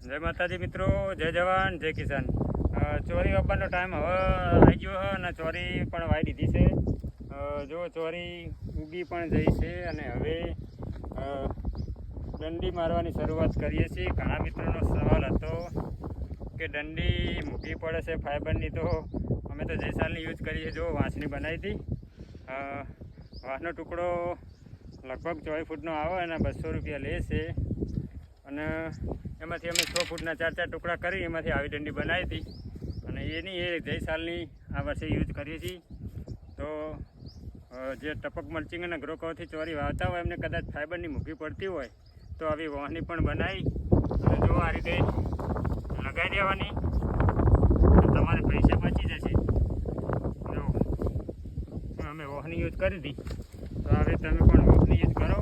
જય માતાજી મિત્રો, જય જવાન, જય કિસાન. ચોરી વાપવાનો ટાઈમ હવે આવી ગયો છે અને ચોરી પણ વાઈ દીધી છે. જો ચોરી ઉગી પણ જઈ છે અને હવે દંડી મારવાની શરૂઆત કરીએ છીએ. ઘણા મિત્રોનો સવાલ હતો કે દંડી મૂકી પડે છે ફાઈબરની, તો અમે તો જે સાલની યુઝ કરીએ. જો વાંસની બનાવી હતી, વાંસનો ટુકડો લગભગ 24 ફૂટનો આવે અને 200 રૂપિયા લે છે. અને એમાંથી અમે 6 ફૂટના 4 ટુકડા કરી એમાંથી આવી દંડી બનાવી હતી અને એની જઈ સાલની આ વર્ષે યુઝ કરીએ છીએ. તો જે ટપક મલ્ચિંગ અને ગ્રો કવરથી ચોરી વાવતા હોય એમને કદાચ ફાઈબરની મૂકી પડતી હોય તો આવી વાહની પણ બનાવી અને જો આ રીતે લગાવી દેવાની, તમારે પૈસા બચી જશે. જો અમે વાહની યુઝ કરી હતી, તો હવે તમે પણ વાહની યુઝ કરો.